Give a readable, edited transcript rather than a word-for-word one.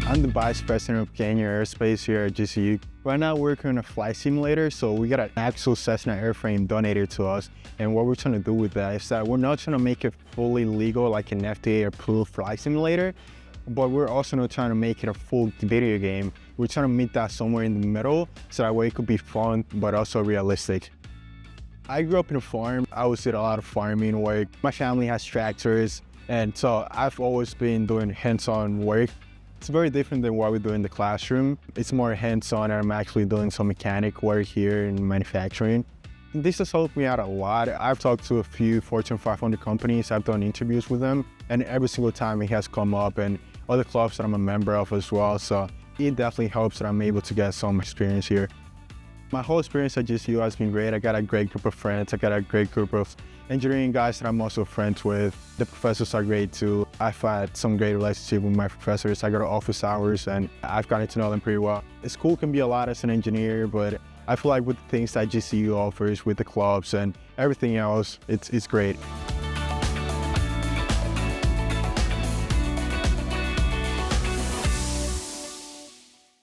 I'm the Vice President of Aerospace here at GCU. Right now, we're working on a flight simulator, so we got an actual Cessna airframe donated to us. And what we're trying to do with that is that we're not trying to make it fully legal like an FDA-approved flight simulator, but we're also not trying to make it a full video game. We're trying to meet that somewhere in the middle, so that way it could be fun, but also realistic. I grew up in a farm. I always did a lot of farming work. My family has tractors, and so I've always been doing hands-on work. It's very different than what we do in the classroom. It's more hands-on, and I'm actually doing some mechanic work here in manufacturing. This has helped me out a lot. I've talked to a few Fortune 500 companies. I've done interviews with them, and every single time it has come up, and other clubs that I'm a member of as well. So it definitely helps that I'm able to get some experience here. My whole experience at GCU has been great. I got a great group of friends. I got a great group of engineering guys that I'm also friends with. The professors are great too. I've had some great relationship with my professors. I go to office hours and I've gotten to know them pretty well. School can be a lot as an engineer, but I feel like with the things that GCU offers, with the clubs and everything else, it's great.